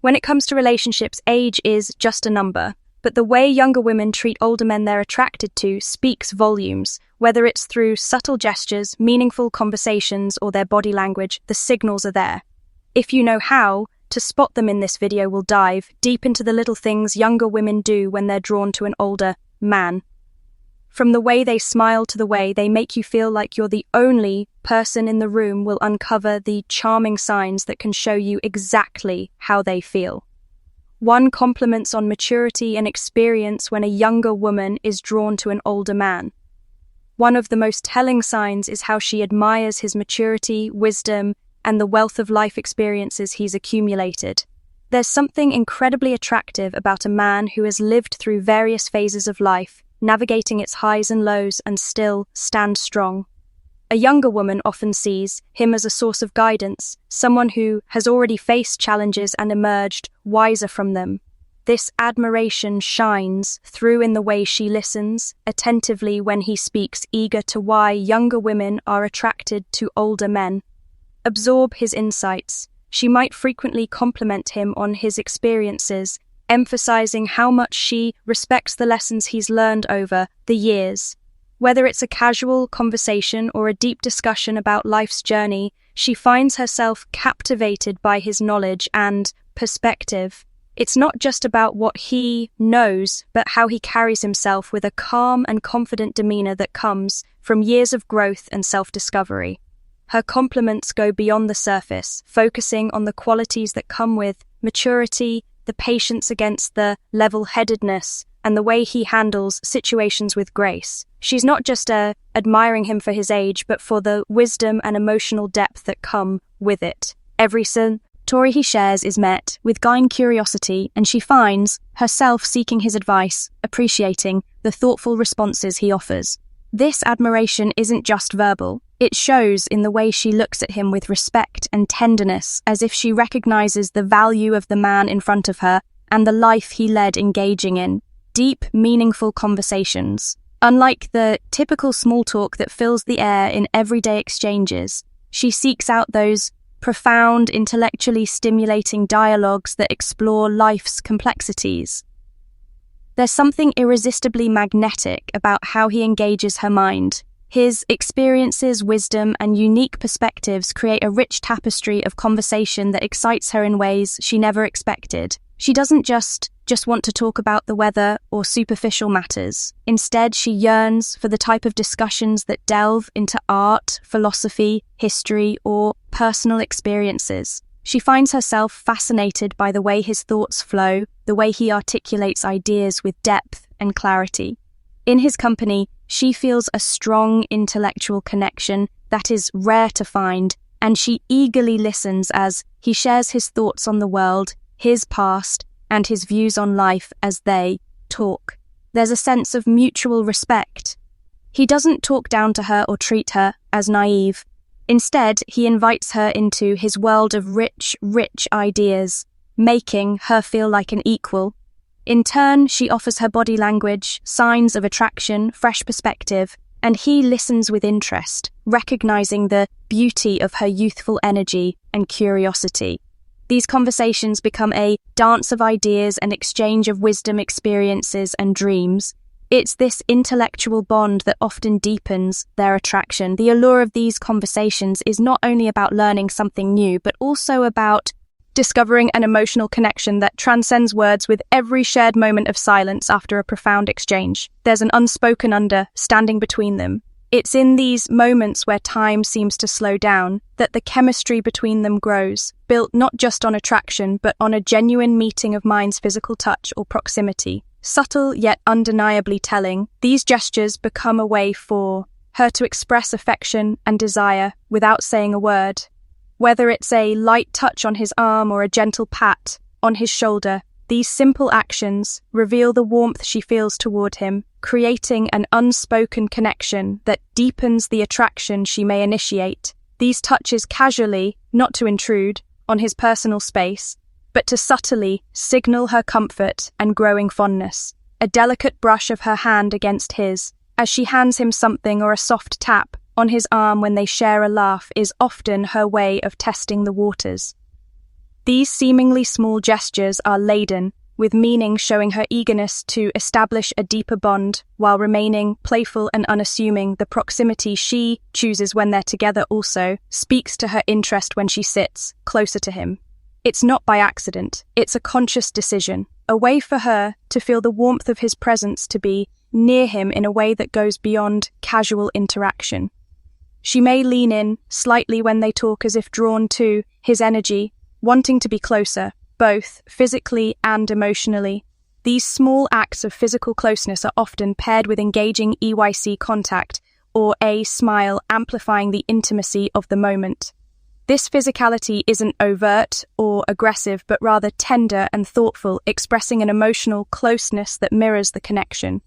When it comes to relationships, age is just a number. But the way younger women treat older men they're attracted to speaks volumes. Whether it's through subtle gestures, meaningful conversations, or their body language, the signals are there. If you know how to spot them in this video, we'll dive deep into the little things younger women do when they're drawn to an older man. From the way they smile to the way they make you feel like you're the only person in the room, will uncover the charming signs that can show you exactly how they feel. 1. Compliments on maturity and experience when a younger woman is drawn to an older man. One of the most telling signs is how she admires his maturity, wisdom, and the wealth of life experiences he's accumulated. There's something incredibly attractive about a man who has lived through various phases of life, navigating its highs and lows, and still stands strong. A younger woman often sees him as a source of guidance, someone who has already faced challenges and emerged wiser from them. This admiration shines through in the way she listens attentively when he speaks, eager to why younger women are attracted to older men. Absorb his insights. She might frequently compliment him on his experiences, emphasizing how much she respects the lessons he's learned over the years. Whether it's a casual conversation or a deep discussion about life's journey, she finds herself captivated by his knowledge and perspective. It's not just about what he knows, but how he carries himself with a calm and confident demeanor that comes from years of growth and self-discovery. Her compliments go beyond the surface, focusing on the qualities that come with maturity, the patience against the level-headedness, and the way he handles situations with grace. She's not just admiring him for his age, but for the wisdom and emotional depth that come with it. Every story he shares is met with keen curiosity, and she finds herself seeking his advice, appreciating the thoughtful responses he offers. This admiration isn't just verbal. It shows in the way she looks at him with respect and tenderness, as if she recognizes the value of the man in front of her and the life he led, engaging in deep, meaningful conversations. Unlike the typical small talk that fills the air in everyday exchanges, she seeks out those profound, intellectually stimulating dialogues that explore life's complexities. There's something irresistibly magnetic about how he engages her mind. His experiences, wisdom, and unique perspectives create a rich tapestry of conversation that excites her in ways she never expected. She doesn't just want to talk about the weather or superficial matters. Instead, she yearns for the type of discussions that delve into art, philosophy, history, or personal experiences. She finds herself fascinated by the way his thoughts flow, the way he articulates ideas with depth and clarity. In his company, she feels a strong intellectual connection that is rare to find, and she eagerly listens as he shares his thoughts on the world, his past, and his views on life as they talk. There's a sense of mutual respect. He doesn't talk down to her or treat her as naive. Instead, he invites her into his world of rich ideas, making her feel like an equal. In turn, she offers her body language, signs of attraction, fresh perspective, and he listens with interest, recognizing the beauty of her youthful energy and curiosity. These conversations become a dance of ideas and exchange of wisdom, experiences, and dreams. It's this intellectual bond that often deepens their attraction. The allure of these conversations is not only about learning something new, but also about discovering an emotional connection that transcends words. With every shared moment of silence after a profound exchange, there's an unspoken understanding between them. It's in these moments where time seems to slow down that the chemistry between them grows, built not just on attraction, but on a genuine meeting of minds, physical touch or proximity. Subtle yet undeniably telling, these gestures become a way for her to express affection and desire without saying a word. Whether it's a light touch on his arm or a gentle pat on his shoulder, these simple actions reveal the warmth she feels toward him, creating an unspoken connection that deepens the attraction she may initiate. These touches casually, not to intrude, on his personal space, but to subtly signal her comfort and growing fondness. A delicate brush of her hand against his, as she hands him something, or a soft tap on his arm when they share a laugh, is often her way of testing the waters. These seemingly small gestures are laden with meaning, showing her eagerness to establish a deeper bond while remaining playful and unassuming. The proximity she chooses when they're together also speaks to her interest when she sits closer to him. It's not by accident, it's a conscious decision, a way for her to feel the warmth of his presence, to be near him in a way that goes beyond casual interaction. She may lean in slightly when they talk, as if drawn to his energy, wanting to be closer, both physically and emotionally. These small acts of physical closeness are often paired with engaging EYC contact or a smile, amplifying the intimacy of the moment. This physicality isn't overt or aggressive, but rather tender and thoughtful, expressing an emotional closeness that mirrors the connection.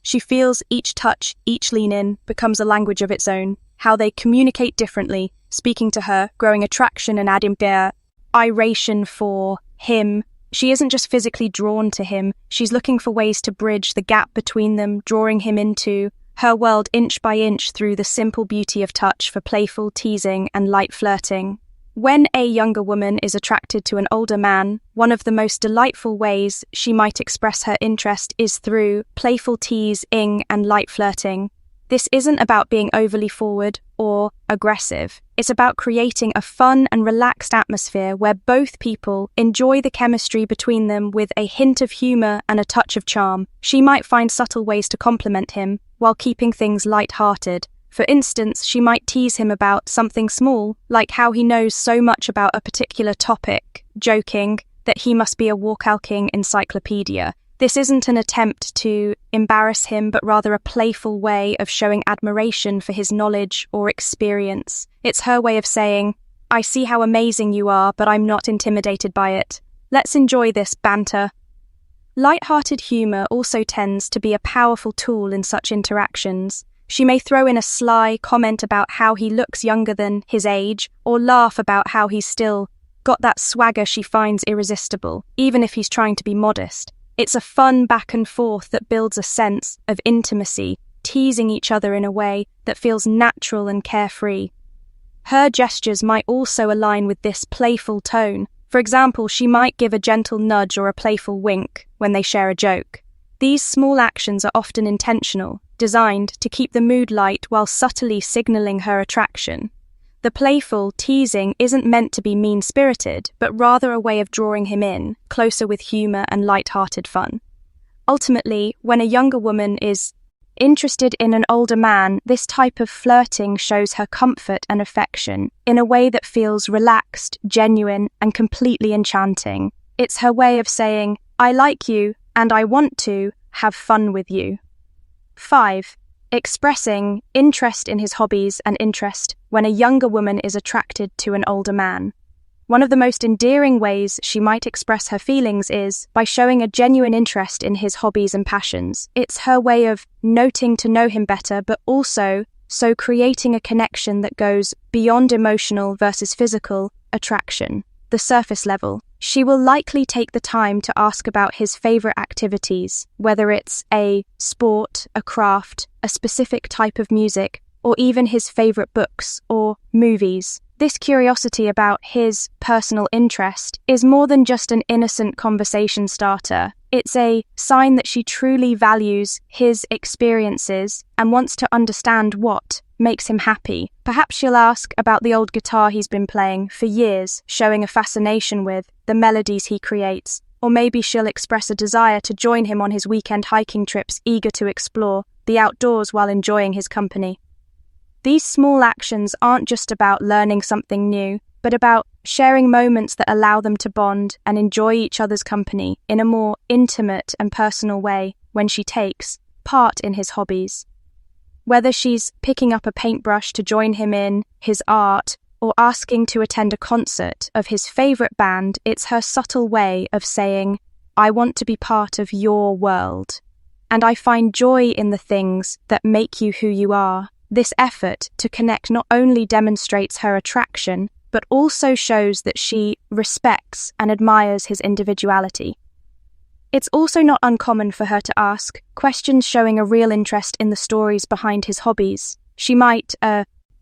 She feels each touch, each lean in, becomes a language of its own, how they communicate differently, speaking to her, growing attraction and admiration for him. She isn't just physically drawn to him, she's looking for ways to bridge the gap between them, drawing him into her world inch by inch through the simple beauty of touch, for playful teasing and light flirting. When a younger woman is attracted to an older man, one of the most delightful ways she might express her interest is through playful teasing and light flirting. This isn't about being overly forward or aggressive. It's about creating a fun and relaxed atmosphere where both people enjoy the chemistry between them, with a hint of humor and a touch of charm. She might find subtle ways to compliment him while keeping things light-hearted. For instance, she might tease him about something small, like how he knows so much about a particular topic, joking that he must be a walking encyclopedia. This isn't an attempt to embarrass him, but rather a playful way of showing admiration for his knowledge or experience. It's her way of saying, "I see how amazing you are, but I'm not intimidated by it. Let's enjoy this banter." Light-hearted humor also tends to be a powerful tool in such interactions. She may throw in a sly comment about how he looks younger than his age, or laugh about how he's still got that swagger she finds irresistible, even if he's trying to be modest. It's a fun back and forth that builds a sense of intimacy, teasing each other in a way that feels natural and carefree. Her gestures might also align with this playful tone. For example, she might give a gentle nudge or a playful wink when they share a joke. These small actions are often intentional, designed to keep the mood light while subtly signaling her attraction. The playful teasing isn't meant to be mean-spirited, but rather a way of drawing him in, closer with humor and light-hearted fun. Ultimately, when a younger woman is interested in an older man, this type of flirting shows her comfort and affection in a way that feels relaxed, genuine, and completely enchanting. It's her way of saying, "I like you, and I want to have fun with you." 5. Expressing interest in his hobbies and interest when a younger woman is attracted to an older man. One of the most endearing ways she might express her feelings is by showing a genuine interest in his hobbies and passions. It's her way of noting to know him better, but also creating a connection that goes beyond emotional versus physical attraction. The surface level. She will likely take the time to ask about his favorite activities, whether it's a sport, a craft, a specific type of music, or even his favorite books or movies. This curiosity about his personal interest is more than just an innocent conversation starter. It's a sign that she truly values his experiences and wants to understand what makes him happy. Perhaps she'll ask about the old guitar he's been playing for years, showing a fascination with the melodies he creates. Or maybe she'll express a desire to join him on his weekend hiking trips, eager to explore the outdoors while enjoying his company. These small actions aren't just about learning something new, but about sharing moments that allow them to bond and enjoy each other's company in a more intimate and personal way when she takes part in his hobbies. Whether she's picking up a paintbrush to join him in his art or asking to attend a concert of his favorite band, it's her subtle way of saying, "I want to be part of your world, and I find joy in the things that make you who you are." This effort to connect not only demonstrates her attraction, but also shows that she respects and admires his individuality. It's also not uncommon for her to ask questions showing a real interest in the stories behind his hobbies. She might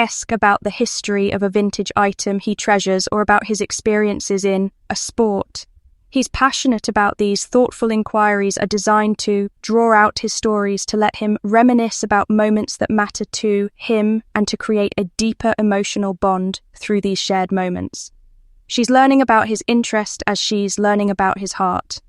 ask about the history of a vintage item he treasures or about his experiences in a sport. He's passionate about these. Thoughtful inquiries are designed to draw out his stories, to let him reminisce about moments that matter to him and to create a deeper emotional bond through these shared moments. She's learning about his interest as she's learning about his heart.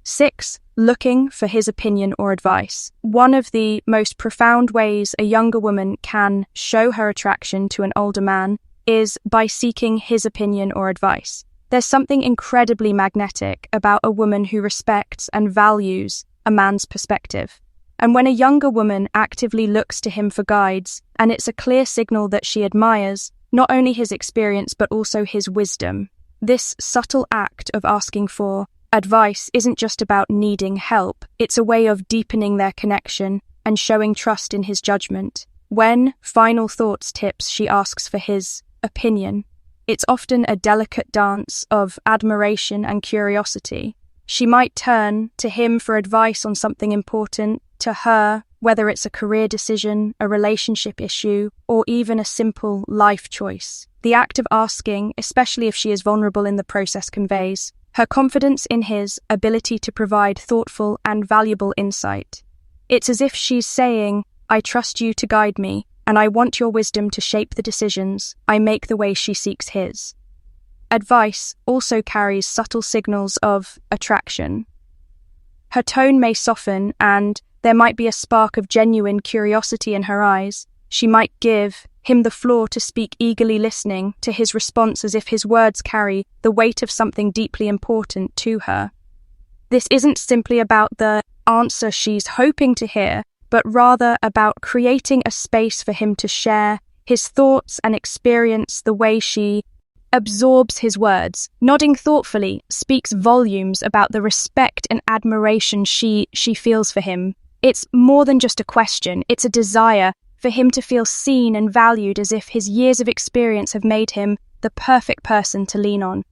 6. Looking for his opinion or advice. One of the most profound ways a younger woman can show her attraction to an older man is by seeking his opinion or advice. There's something incredibly magnetic about a woman who respects and values a man's perspective. And when a younger woman actively looks to him for guides, and it's a clear signal that she admires not only his experience but also his wisdom. This subtle act of asking for advice isn't just about needing help, it's a way of deepening their connection and showing trust in his judgment. When final thoughts tips, she asks for his opinion. It's often a delicate dance of admiration and curiosity. She might turn to him for advice on something important to her, whether it's a career decision, a relationship issue, or even a simple life choice. The act of asking, especially if she is vulnerable in the process, conveys her confidence in his ability to provide thoughtful and valuable insight. It's as if she's saying, "I trust you to guide me, and I want your wisdom to shape the decisions I make." The way she seeks his advice also carries subtle signals of attraction. Her tone may soften, and there might be a spark of genuine curiosity in her eyes. She might give him the floor to speak, eagerly listening to his response as if his words carry the weight of something deeply important to her. This isn't simply about the answer she's hoping to hear, but rather about creating a space for him to share his thoughts and experience. The way she absorbs his words, nodding thoughtfully, speaks volumes about the respect and admiration she feels for him. It's more than just a question, it's a desire for him to feel seen and valued, as if his years of experience have made him the perfect person to lean on.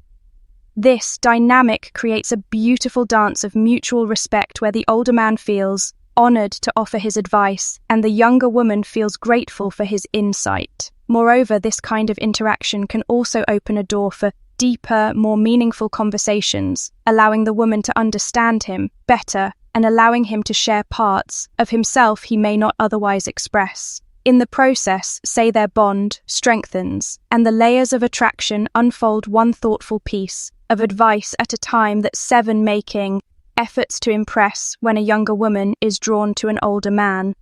This dynamic creates a beautiful dance of mutual respect where the older man feels honored to offer his advice and the younger woman feels grateful for his insight. Moreover, this kind of interaction can also open a door for deeper, more meaningful conversations, allowing the woman to understand him better and allowing him to share parts of himself he may not otherwise express. In the process, say, their bond strengthens, and the layers of attraction unfold, one thoughtful piece of advice at a time. That 7. Making efforts to impress. When a younger woman is drawn to an older man,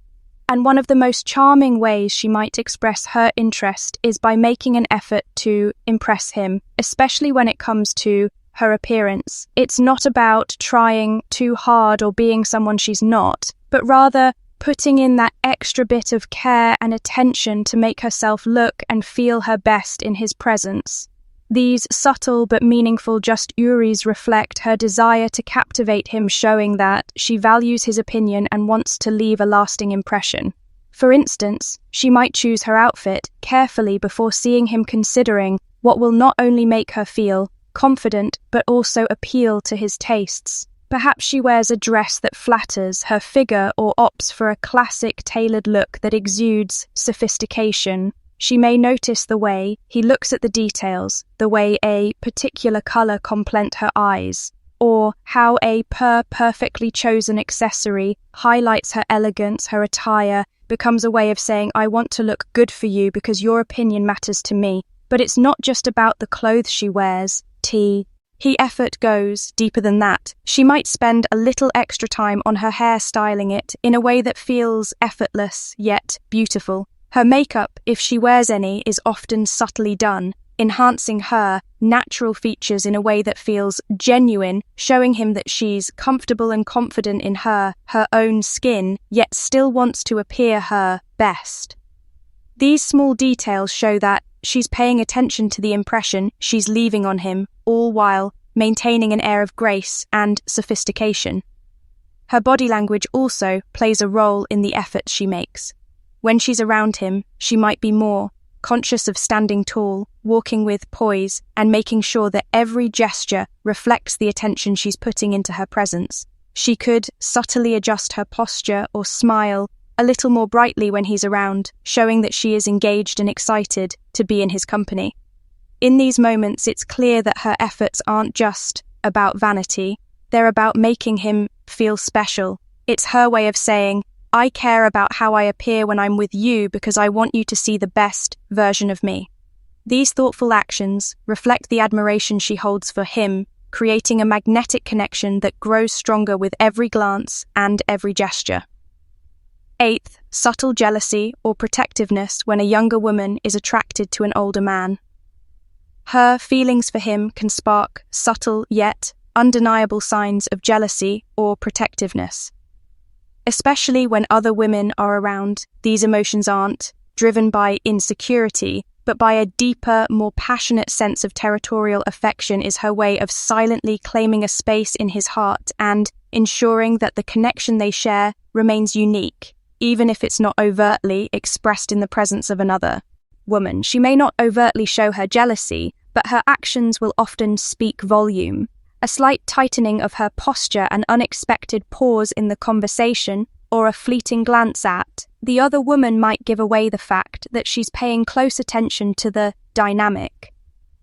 and one of the most charming ways she might express her interest is by making an effort to impress him, especially when it comes to her appearance. It's not about trying too hard or being someone she's not, but rather putting in that extra bit of care and attention to make herself look and feel her best in his presence. These subtle but meaningful gestures reflect her desire to captivate him, showing that she values his opinion and wants to leave a lasting impression. For instance, she might choose her outfit carefully before seeing him, considering what will not only make her feel confident but also appeal to his tastes. Perhaps she wears a dress that flatters her figure or opts for a classic tailored look that exudes sophistication. She may notice the way he looks at the details, the way a particular color complements her eyes, or how a perfectly chosen accessory highlights her elegance. Her attire becomes a way of saying, "I want to look good for you because your opinion matters to me." But it's not just about the clothes she wears. He effort goes deeper than that. She might spend a little extra time on her hair, styling it in a way that feels effortless yet beautiful. Her makeup, if she wears any, is often subtly done, enhancing her natural features in a way that feels genuine, showing him that she's comfortable and confident in her own skin, yet still wants to appear her best. These small details show that she's paying attention to the impression she's leaving on him, all while maintaining an air of grace and sophistication. Her body language also plays a role in the efforts she makes. When she's around him, she might be more conscious of standing tall, walking with poise, and making sure that every gesture reflects the attention she's putting into her presence. She could subtly adjust her posture or smile a little more brightly when he's around, showing that she is engaged and excited to be in his company. In these moments, it's clear that her efforts aren't just about vanity, they're about making him feel special. It's her way of saying, I care about how I appear when I'm with you because I want you to see the best version of me. These thoughtful actions reflect the admiration she holds for him, creating a magnetic connection that grows stronger with every glance and every gesture. 8th, subtle jealousy or protectiveness when a younger woman is attracted to an older man. Her feelings for him can spark subtle yet undeniable signs of jealousy or protectiveness. Especially when other women are around, these emotions aren't driven by insecurity, but by a deeper, more passionate sense of territorial affection. Is her way of silently claiming a space in his heart and ensuring that the connection they share remains unique, even if it's not overtly expressed in the presence of another woman. She may not overtly show her jealousy, but her actions will often speak volume. A slight tightening of her posture, an unexpected pause in the conversation, or a fleeting glance at the other woman might give away the fact that she's paying close attention to the dynamic.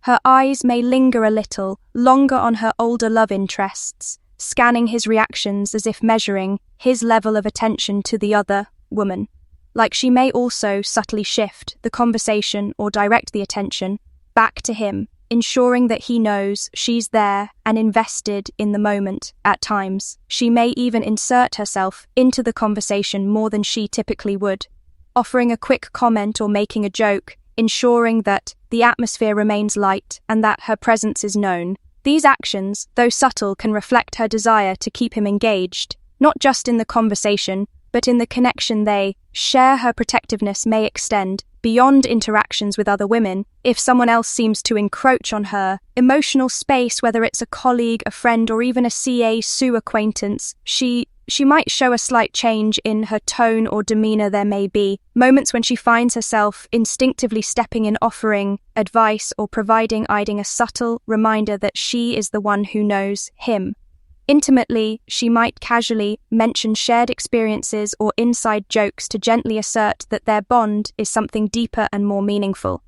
Her eyes may linger a little longer on her older love interests, scanning his reactions as if measuring his level of attention to the other woman. Like she may also subtly shift the conversation or direct the attention back to him, ensuring that he knows she's there and invested in the moment. At times, she may even insert herself into the conversation more than she typically would, offering a quick comment or making a joke, ensuring that the atmosphere remains light and that her presence is known. These actions, though subtle, can reflect her desire to keep him engaged, not just in the conversation, but in the connection they share. Her protectiveness may extend beyond interactions with other women. If someone else seems to encroach on her emotional space, whether it's a colleague, a friend, or even a CA/SU acquaintance, she might show a slight change in her tone or demeanor. There may be moments when she finds herself instinctively stepping in, offering advice or providing a subtle reminder that she is the one who knows him intimately. She might casually mention shared experiences or inside jokes to gently assert that their bond is something deeper and more meaningful.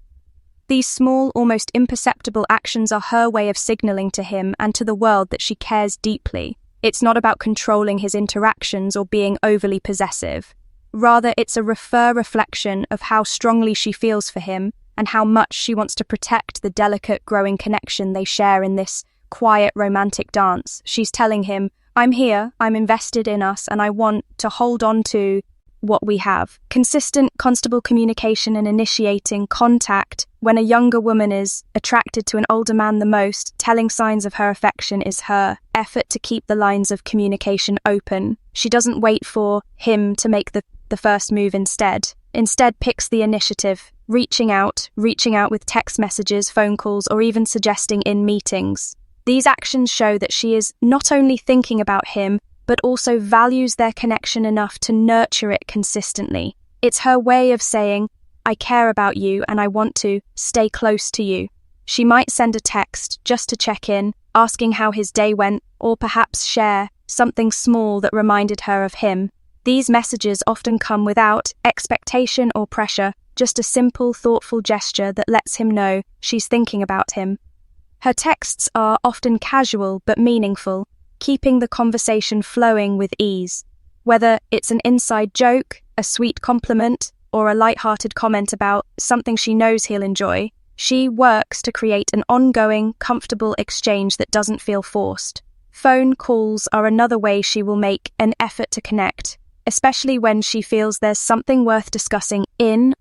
These small, almost imperceptible actions are her way of signaling to him and to the world that she cares deeply. It's not about controlling his interactions or being overly possessive. Rather, it's a reflection of how strongly she feels for him and how much she wants to protect the delicate, growing connection they share in this quiet, romantic dance. She's telling him, I'm here, I'm invested in us, and I want to hold on to what we have. Consistent, constable communication and initiating contact when a younger woman is attracted to an older man. The most telling signs of her affection is her effort to keep the lines of communication open. She doesn't wait for him to make the first move. Instead picks the initiative, reaching out with text messages, phone calls, or even suggesting in meetings. These actions show that she is not only thinking about him, but also values their connection enough to nurture it consistently. It's her way of saying, I care about you and I want to stay close to you. She might send a text just to check in, asking how his day went, or perhaps share something small that reminded her of him. These messages often come without expectation or pressure, just a simple, thoughtful gesture that lets him know she's thinking about him. Her texts are often casual but meaningful, keeping the conversation flowing with ease. Whether it's an inside joke, a sweet compliment, or a light-hearted comment about something she knows he'll enjoy, she works to create an ongoing, comfortable exchange that doesn't feel forced. Phone calls are another way she will make an effort to connect, especially when she feels there's something worth discussing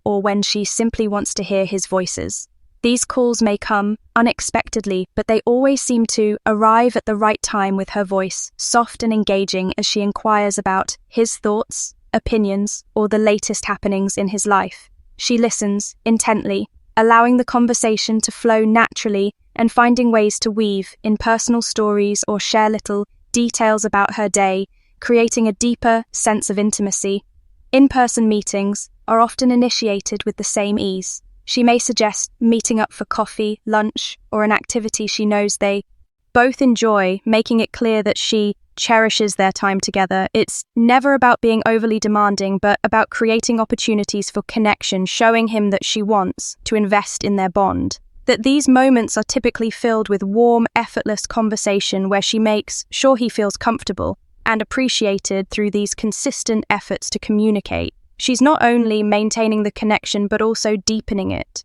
or when she simply wants to hear his voices. These calls may come unexpectedly, but they always seem to arrive at the right time, with her voice soft and engaging as she inquires about his thoughts, opinions, or the latest happenings in his life. She listens intently, allowing the conversation to flow naturally and finding ways to weave in personal stories or share little details about her day, creating a deeper sense of intimacy. In-person meetings are often initiated with the same ease. She may suggest meeting up for coffee, lunch, or an activity she knows they both enjoy, making it clear that she cherishes their time together. It's never about being overly demanding, but about creating opportunities for connection, showing him that she wants to invest in their bond. That these moments are typically filled with warm, effortless conversation where she makes sure he feels comfortable and appreciated through these consistent efforts to communicate. She's not only maintaining the connection but also deepening it.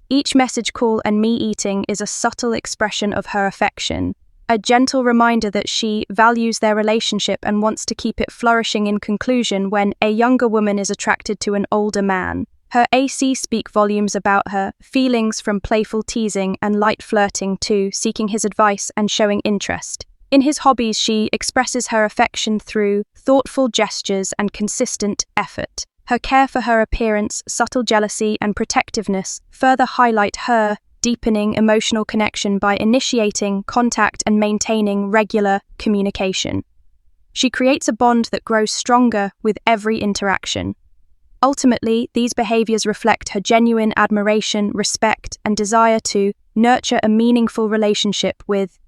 Each message call and me-eating is a subtle expression of her affection, a gentle reminder that she values their relationship and wants to keep it flourishing. In conclusion, when a younger woman is attracted to an older man, her actions speak volumes about her feelings, from playful teasing and light flirting to seeking his advice and showing interest. In his hobbies, she expresses her affection through thoughtful gestures and consistent effort. Her care for her appearance, subtle jealousy, and protectiveness further highlight her deepening emotional connection by initiating contact and maintaining regular communication. She creates a bond that grows stronger with every interaction. Ultimately, these behaviors reflect her genuine admiration, respect, and desire to nurture a meaningful relationship with